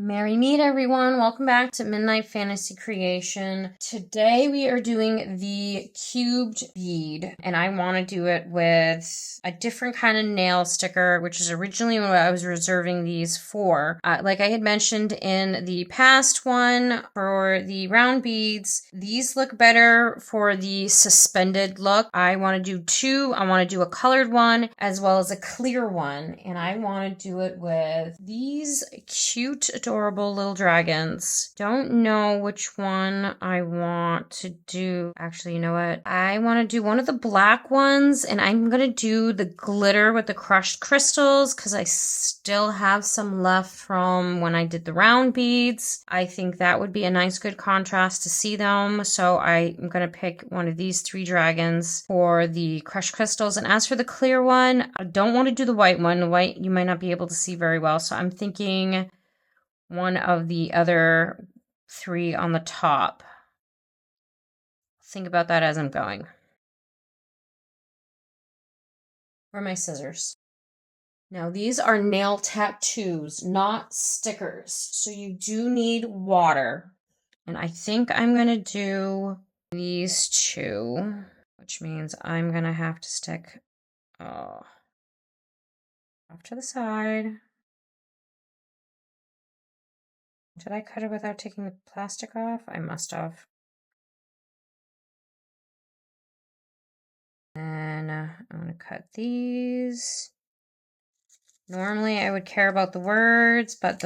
Merry meet everyone. Welcome back to Midnight Fantasy Creation. Today we are doing the cubed bead and I want to do it with a different kind of nail sticker, which is originally what I was reserving these for. Like I had mentioned in the past one for the round beads, these look better for the suspended look. I want to do two. I want to do a colored one as well as a clear one, and I want to do it with these cute adorable little dragons. Don't know which one I want to do. Actually, you know what? I want to do one of the black ones, and I'm going to do the glitter with the crushed crystals because I still have some left from when I did the round beads. I think that would be a nice good contrast to see them. So I'm going to pick one of these three dragons for the crushed crystals. And as for the clear one, I don't want to do the white one. The white you might not be able to see very well. So I'm thinking one of the other three on the top. Think about that as I'm going. Where are my scissors? Now these are nail tattoos, not stickers. So you do need water. And I think I'm going to do these two, which means I'm going to have to stick off to the side. Did I cut it without taking the plastic off? I must have. And I'm going to cut these. Normally I would care about the words, but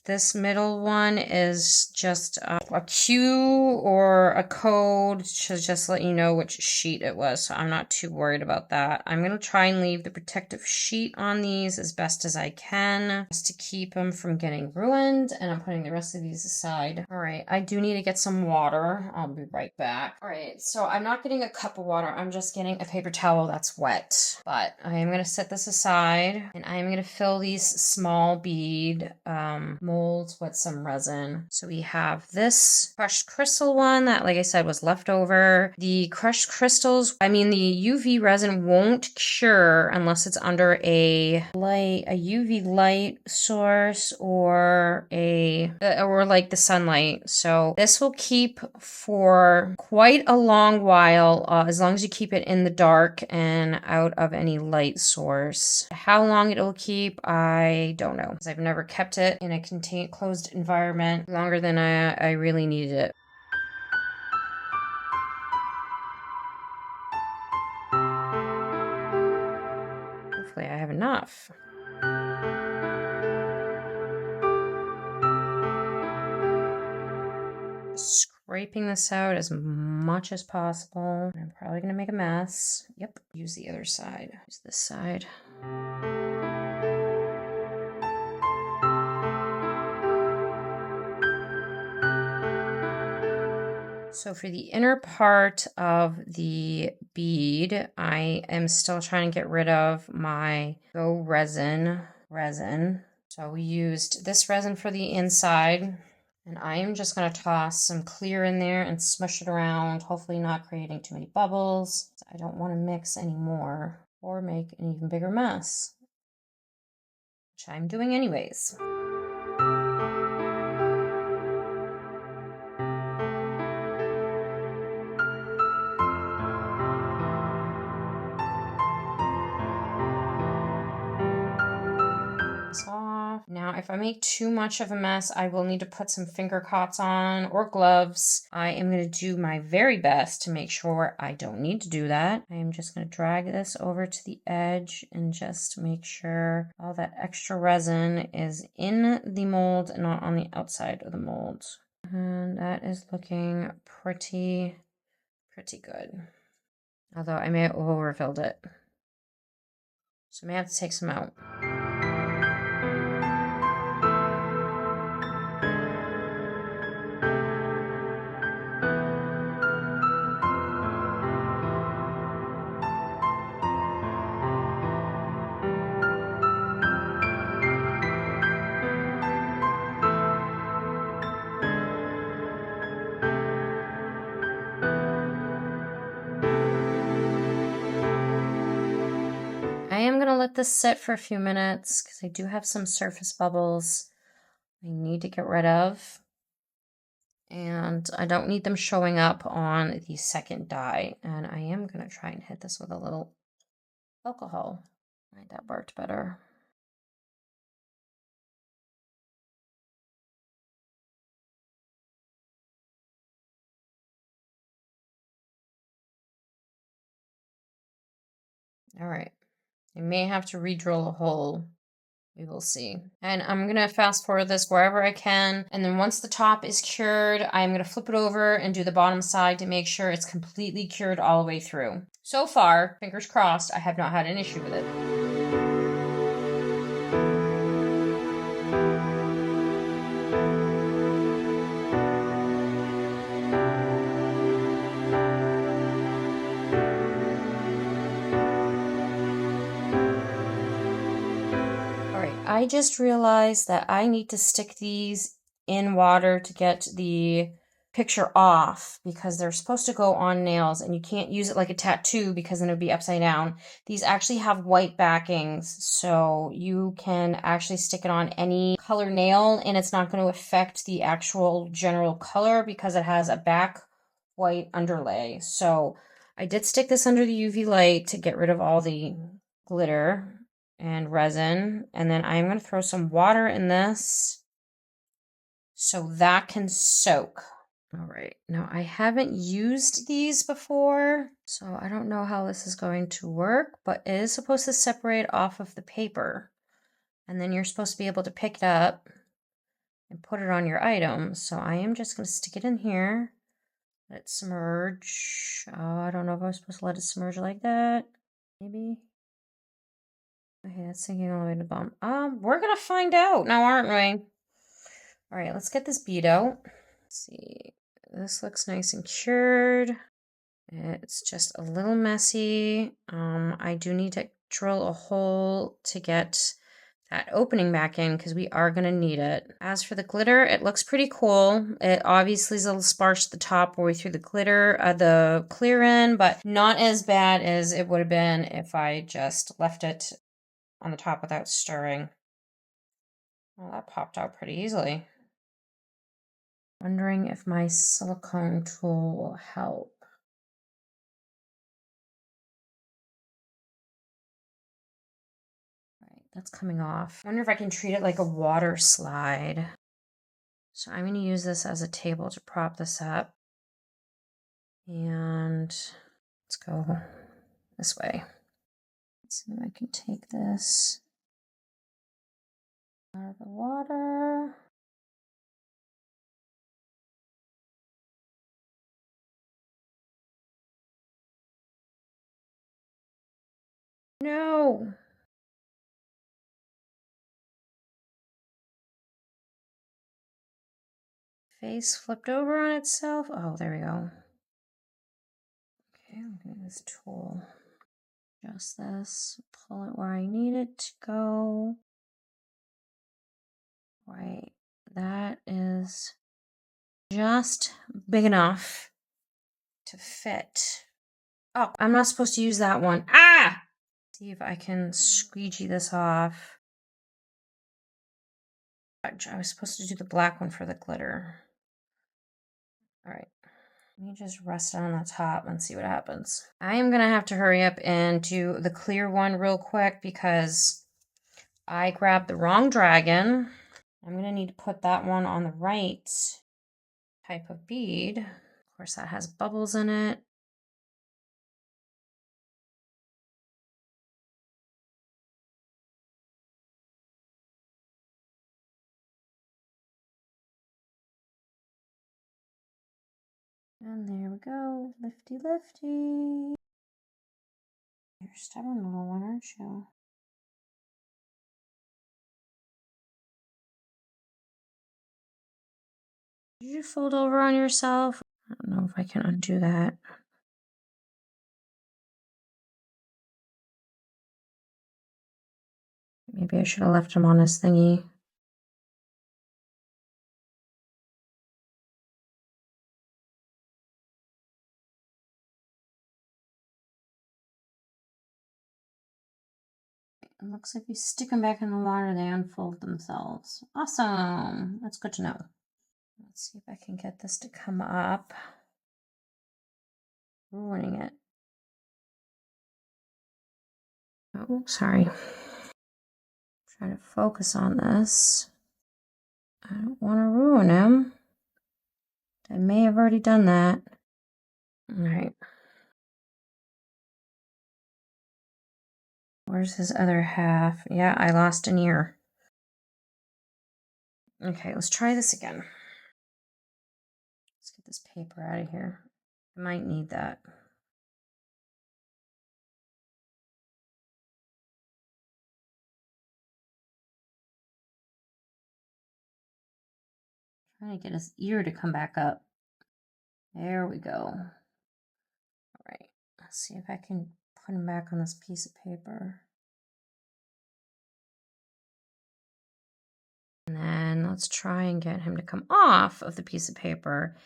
this middle one is just a cue or a code to just let you know which sheet it was, so I'm not too worried about that. I'm going to try and leave the protective sheet on these as best as I can, just to keep them from getting ruined, and I'm putting the rest of these aside. Alright, I do need to get some water. I'll be right back. Alright, so I'm not getting a cup of water, I'm just getting a paper towel that's wet. But I am going to set this aside, and I am going to fill these small bead molds with some resin. So we have this crushed crystal one that, like I said, was left over. The crushed crystals, the UV resin won't cure unless it's under a UV light source or like the sunlight. So this will keep for quite a long while, as long as you keep it in the dark and out of any light source. How long it'll keep, I don't know, because I've never kept it in a closed environment longer than I really needed it. Hopefully I have enough. Scraping this out as much as possible. I'm probably going to make a mess. Yep. Use the other side. Use this side. So for the inner part of the bead, I am still trying to get rid of my Go resin. So we used this resin for the inside, and I am just going to toss some clear in there and smush it around, hopefully not creating too many bubbles. I don't want to mix anymore or make an even bigger mess, which I'm doing anyways. Off. Now, if I make too much of a mess, I will need to put some finger cots on or gloves. I am going to do my very best to make sure I don't need to do that. I am just going to drag this over to the edge and just make sure all that extra resin is in the mold and not on the outside of the mold. And that is looking pretty good. Although I may have overfilled it. So I may have to take some out. I am going to let this sit for a few minutes because I do have some surface bubbles. I need to get rid of. And I don't need them showing up on the second die. And I am going to try and hit this with a little alcohol. Right, that worked better. All right. I may have to re-drill a hole. We will see. And I'm going to fast forward this wherever I can. And then once the top is cured, I'm going to flip it over and do the bottom side to make sure it's completely cured all the way through. So far, fingers crossed, I have not had an issue with it. I just realized that I need to stick these in water to get the picture off because they're supposed to go on nails and you can't use it like a tattoo because then it would be upside down. These actually have white backings, so you can actually stick it on any color nail and it's not going to affect the actual general color because it has a back white underlay. So I did stick this under the UV light to get rid of all the glitter and resin, and then I'm going to throw some water in this so that can soak. All right, now I haven't used these before, so I don't know how this is going to work, but it is supposed to separate off of the paper, and then you're supposed to be able to pick it up and put it on your item. So I am just going to stick it in here, let it submerge. Oh, I don't know if I was supposed to let it submerge like that. Maybe. Okay, that's sinking all the way to the bottom. We're gonna find out now, aren't we? All right, let's get this bead out. Let's see. This looks nice and cured. It's just a little messy. I do need to drill a hole to get that opening back in because we are going to need it. As for the glitter, it looks pretty cool. It obviously is a little sparse at the top where we threw the glitter, the clear in, but not as bad as it would have been if I just left it on the top without stirring. Well, that popped out pretty easily. Wondering if my silicone tool will help. That's coming off. I wonder if I can treat it like a water slide. So I'm going to use this as a table to prop this up. And let's go this way. Let's see if I can take this out of the water. No! Face flipped over on itself. Oh, there we go. Okay, I'll get this tool. Adjust this, pull it where I need it to go. Right, that is just big enough to fit. Oh, I'm not supposed to use that one. Ah! See if I can squeegee this off. I was supposed to do the black one for the glitter. All right. Let me just rest it on the top and see what happens. I am going to have to hurry up and do the clear one real quick because I grabbed the wrong dragon. I'm going to need to put that one on the right type of bead. Of course, that has bubbles in it. And there we go. Lifty, lifty. You're a stubborn little one, aren't you? Did you fold over on yourself? I don't know if I can undo that. Maybe I should have left him on his thingy. It looks like you stick them back in the water, they unfold themselves. Awesome. That's good to know. Let's see if I can get this to come up. Ruining it. Oh, sorry. Trying to focus on this. I don't want to ruin him. I may have already done that. All right. Where's his other half? Yeah, I lost an ear. Okay, let's try this again. Let's get this paper out of here. I might need that. Trying to get his ear to come back up. There we go. All right, let's see if I can put him back on this piece of paper. And then let's try and get him to come off of the piece of paper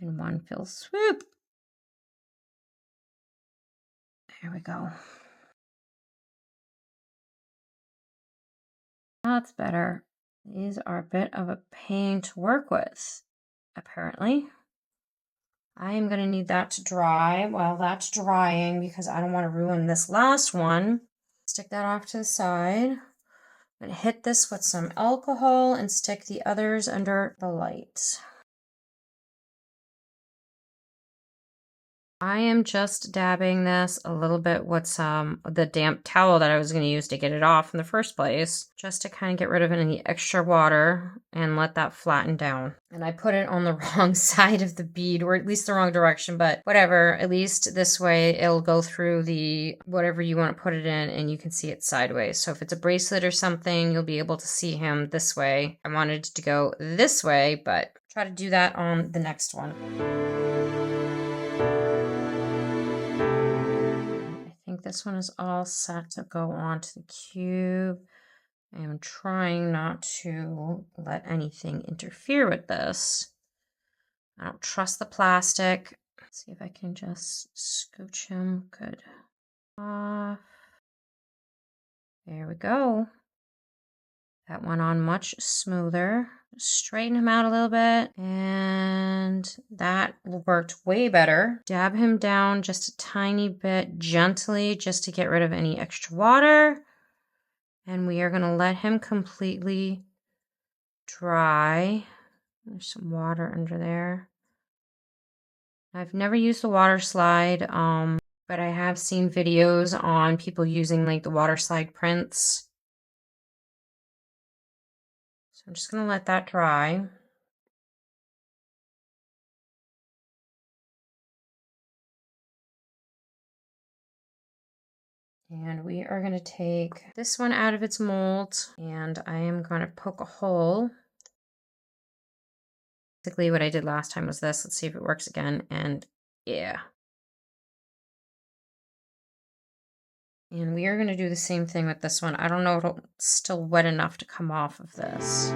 in one fell swoop. There we go. That's better. These are a bit of a pain to work with, apparently. I am going to need that to dry while that's drying because I don't want to ruin this last one. Stick that off to the side. I'm going to hit this with some alcohol and stick the others under the light. I am just dabbing this a little bit with some of the damp towel that I was going to use to get it off in the first place, just to kind of get rid of any extra water and let that flatten down. And I put it on the wrong side of the bead, or at least the wrong direction, but whatever, at least this way it'll go through the whatever you want to put it in and you can see it sideways. So if it's a bracelet or something, you'll be able to see him this way. I wanted to go this way, but try to do that on the next one. I think this one is all set to go onto the cube. I am trying not to let anything interfere with this. I don't trust the plastic. Let's see if I can just scooch him good off. There we go. That went on much smoother. Straighten him out a little bit, and that worked way better. Dab him down just a tiny bit gently just to get rid of any extra water. And we are going to let him completely dry. There's some water under there. I've never used the water slide, but I have seen videos on people using like the water slide prints. So I'm just going to let that dry. And we are going to take this one out of its mold, and I am going to poke a hole. Basically what I did last time was this. Let's see if it works again, and yeah. And we are going to do the same thing with this one. I don't know if it's still wet enough to come off of this.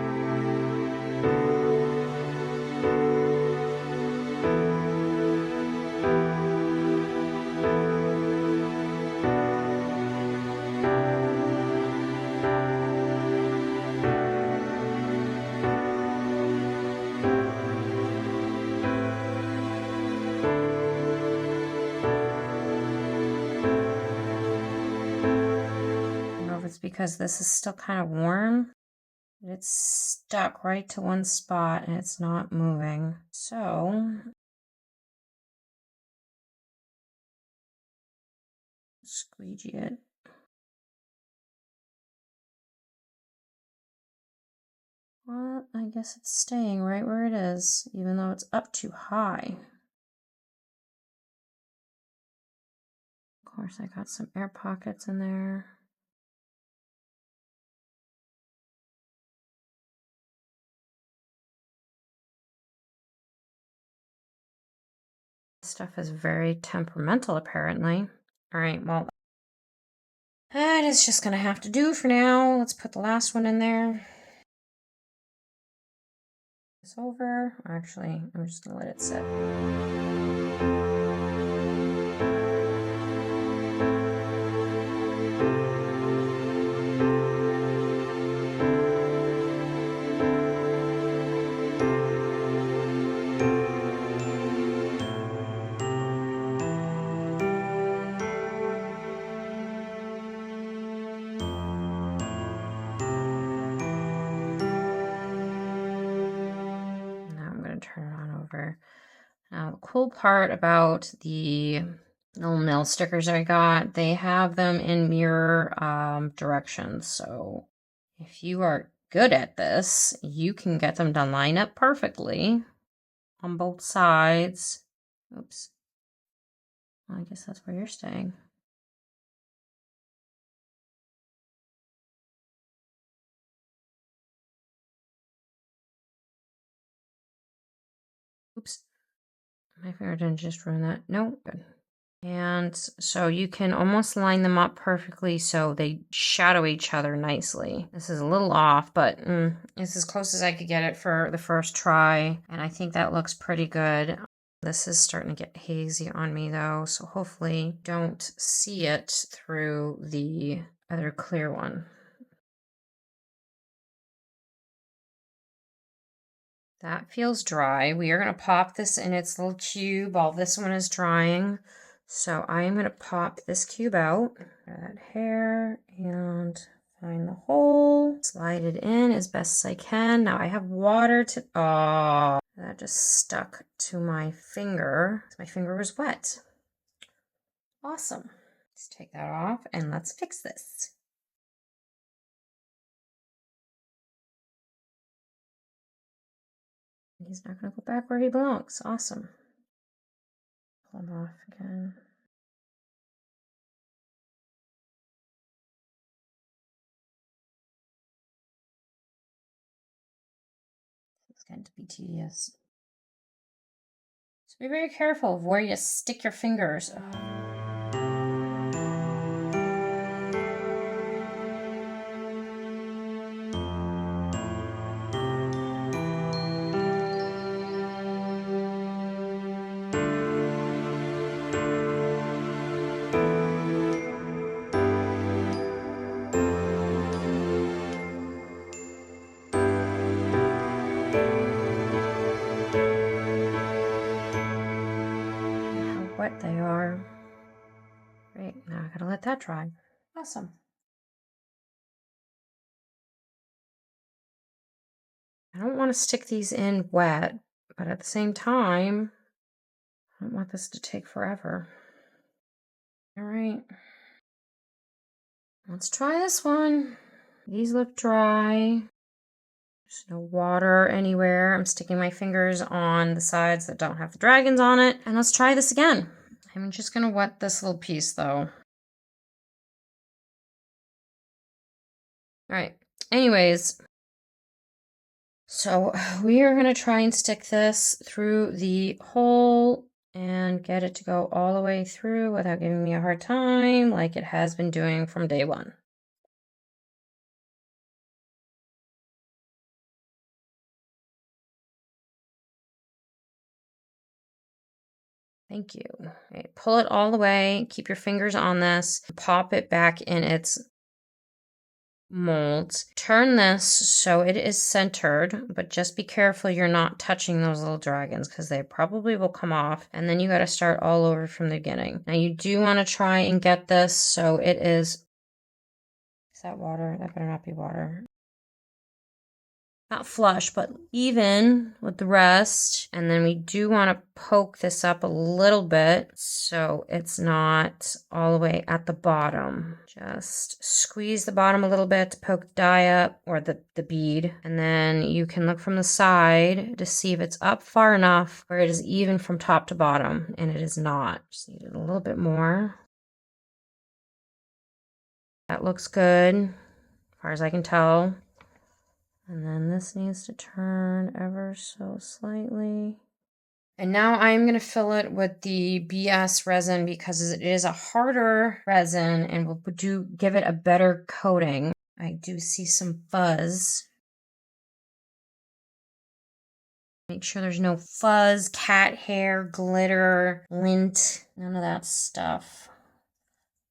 Because this is still kind of warm. It's stuck right to one spot and it's not moving. So squeegee it. Well, I guess it's staying right where it is, even though it's up too high. Of course, I got some air pockets in there. Stuff is very temperamental, apparently. All right, well, that is just gonna have to do for now. Let's put the last one in there. It's over. Actually, I'm just gonna let it sit. cool part about the little nail stickers I got, they have them in mirror directions. So if you are good at this, you can get them to line up perfectly on both sides. Oops. Well, I guess that's where you're staying. Oops. My finger didn't just ruin that. No, good. And so you can almost line them up perfectly so they shadow each other nicely. This is a little off, but it's as close as I could get it for the first try. And I think that looks pretty good. This is starting to get hazy on me though, so hopefully don't see it through the other clear one. That feels dry. We are going to pop this in its little cube while this one is drying. So I am going to pop this cube out, that hair, and find the hole, slide it in as best as I can. Now I have water to, oh, that just stuck to my finger. My finger was wet. Awesome. Let's take that off and let's fix this. He's not going to go back where he belongs. Awesome. Pull him off again. It's going to be tedious. So be very careful of where you stick your fingers. Wet they are. Great, now I gotta let that dry. Awesome. I don't want to stick these in wet, but at the same time, I don't want this to take forever. All right. Let's try this one. These look dry. There's no water anywhere. I'm sticking my fingers on the sides that don't have the dragons on it. And let's try this again. I'm just going to wet this little piece though. All right. Anyways, so we are going to try and stick this through the hole and get it to go all the way through without giving me a hard time like it has been doing from day one. Thank you. Okay, pull it all the way, keep your fingers on this, pop it back in its molds. Turn this so it is centered, but just be careful you're not touching those little dragons because they probably will come off, and then you got to start all over from the beginning. Now you do want to try and get this so it is that water? That better not be water. Not flush, but even with the rest. And then we do want to poke this up a little bit so it's not all the way at the bottom. Just squeeze the bottom a little bit to poke the die up, or the bead. And then you can look from the side to see if it's up far enough where it is even from top to bottom. And it is not. Just need it a little bit more. That looks good, as far as I can tell. And then this needs to turn ever so slightly. And now I'm going to fill it with the BS resin because it is a harder resin and will give it a better coating. I do see some fuzz. Make sure there's no fuzz, cat hair, glitter, lint, none of that stuff.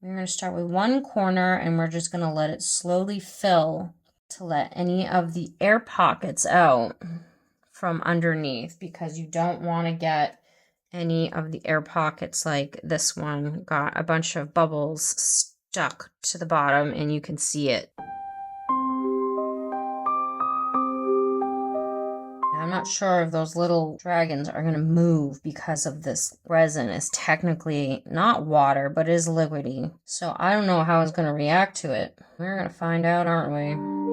We're going to start with one corner and we're just going to let it slowly fill to let any of the air pockets out from underneath, because you don't want to get any of the air pockets like this one got a bunch of bubbles stuck to the bottom and you can see it. I'm not sure if those little dragons are going to move because of this resin is technically not water, but is liquidy. So I don't know how it's going to react to it. We're going to find out, aren't we?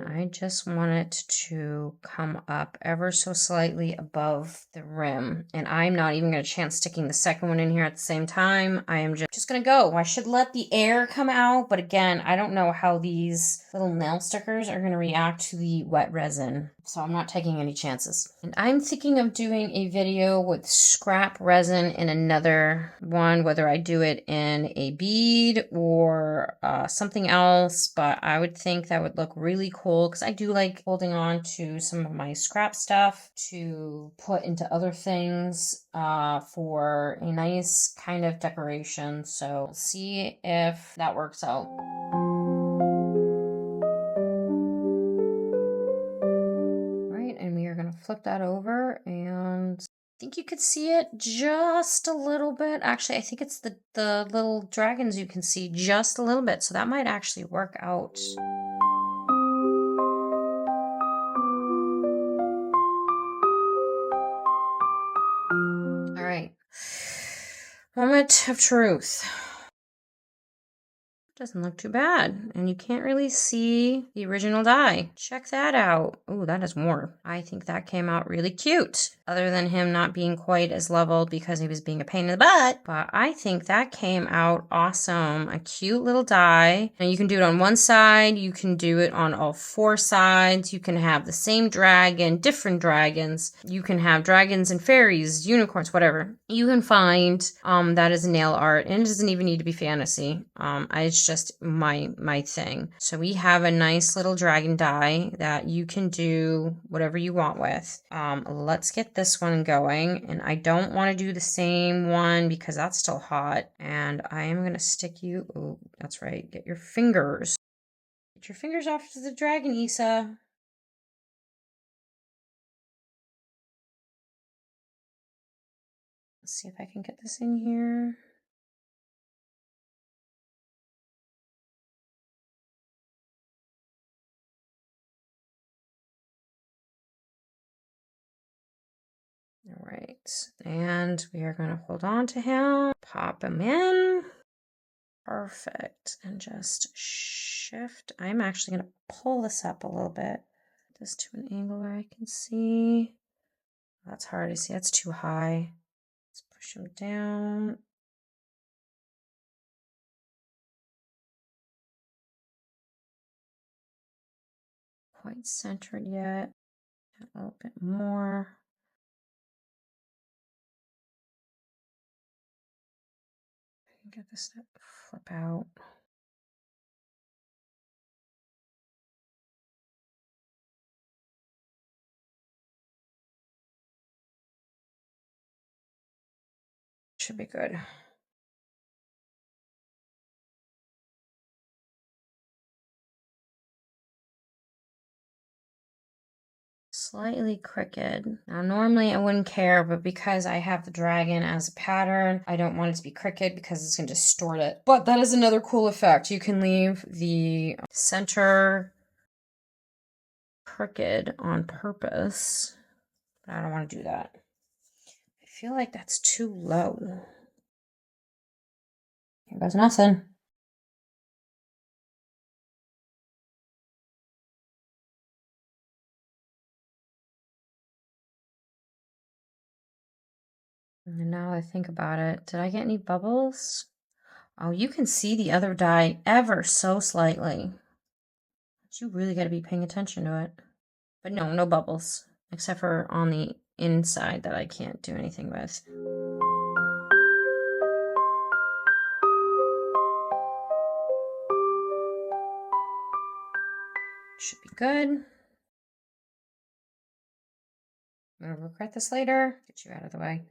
I just want it to come up ever so slightly above the rim. And I'm not even going to chance sticking the second one in here at the same time. I am just going to go. I should let the air come out. But again, I don't know how these little nail stickers are going to react to the wet resin. So I'm not taking any chances. And I'm thinking of doing a video with scrap resin in another one, whether I do it in a bead or something else. But I would think that would look really cool because I do like holding on to some of my scrap stuff to put into other things for a nice kind of decoration. So we'll see if that works out. Flip that over, and I think you could see it just a little bit. Actually, I think it's the little dragons you can see just a little bit, so that might actually work out. All right. Moment of truth. Doesn't look too bad, and you can't really see the original die. Check that out. Ooh, that is more. I think that came out really cute, other than him not being quite as leveled because he was being a pain in the butt. But I think that came out awesome. A cute little die. And you can do it on one side, you can do it on all four sides, you can have the same dragon, different dragons, you can have dragons and fairies, unicorns, whatever. You can find that is nail art, and it doesn't even need to be fantasy. It's just my thing. So we have a nice little dragon die that you can do whatever you want with. Let's get this one going, and I don't want to do the same one because that's still hot, and I am going to stick you, oh, that's right, get your fingers off to the dragon, Issa. Let's see if I can get this in here. All right, and we are going to hold on to him, pop him in. Perfect, and just shift. I'm actually going to pull this up a little bit, this to an angle where I can see. That's hard to see, that's too high. Let's push him down. Quite centered yet. A little bit more. Get this to flip out. Should be good. Slightly crooked. Now normally I wouldn't care, but because I have the dragon as a pattern, I don't want it to be crooked because it's going to distort it. But that is another cool effect. You can leave the center crooked on purpose, but I don't want to do that. I feel like that's too low. Here goes nothing. And now I think about it, did I get any bubbles? Oh, you can see the other die ever so slightly. But you really got to be paying attention to it. But no, no bubbles, except for on the inside that I can't do anything with. Should be good. I'm gonna regret this later. Get you out of the way.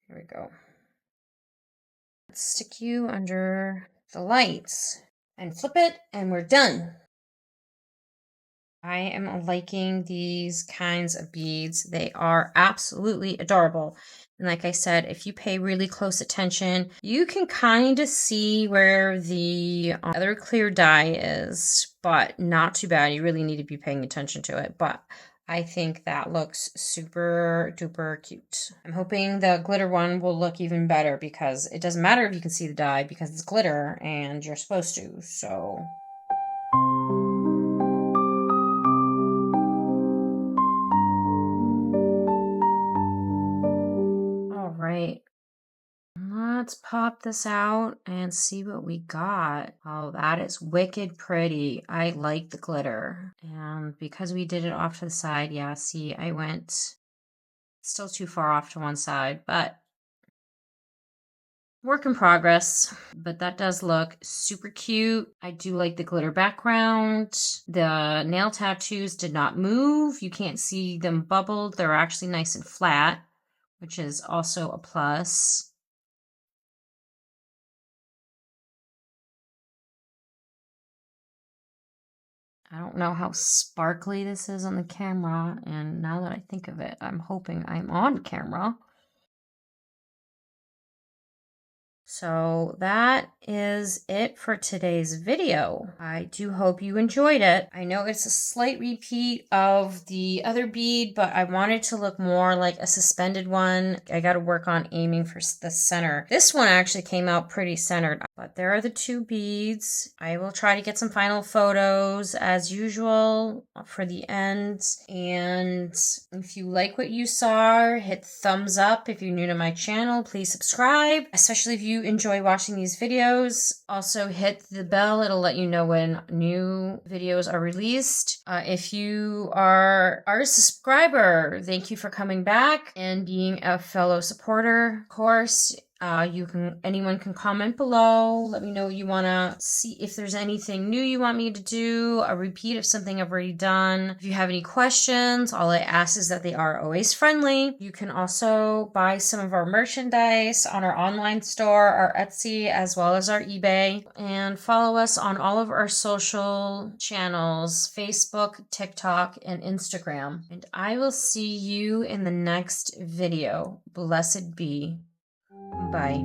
Here we go. Let's stick you under the lights and flip it, and we're done. I am liking these kinds of beads. They are absolutely adorable. And like I said, if you pay really close attention, you can kind of see where the other clear dye is, but not too bad. You really need to be paying attention to it. But I think that looks super duper cute. I'm hoping the glitter one will look even better because it doesn't matter if you can see the dye because it's glitter and you're supposed to, so... All right. Let's pop this out and see what we got. Oh, that is wicked pretty. I like the glitter. And because we did it off to the side, yeah, see, I went still too far off to one side, but work in progress. But that does look super cute. I do like the glitter background. The nail tattoos did not move. You can't see them bubbled. They're actually nice and flat, which is also a plus. I don't know how sparkly this is on the camera, and now that I think of it, I'm hoping I'm on camera. So that is it for today's video. I do hope you enjoyed it. I know it's a slight repeat of the other bead, but I wanted to look more like a suspended one. I got to work on aiming for the center. This one actually came out pretty centered, but there are the two beads. I will try to get some final photos as usual for the end. And if you like what you saw, hit thumbs up. If you're new to my channel, please subscribe, especially if you enjoy watching these videos. Also hit the bell. It'll let you know when new videos are released. If you are a subscriber, thank you for coming back and being a fellow supporter. Of course, anyone can comment below. Let me know what you want to see, if there's anything new you want me to do, a repeat of something I've already done. If you have any questions, all I ask is that they are always friendly. You can also buy some of our merchandise on our online store, our Etsy, as well as our eBay, and follow us on all of our social channels, Facebook, TikTok, and Instagram. And I will see you in the next video. Blessed be. Bye.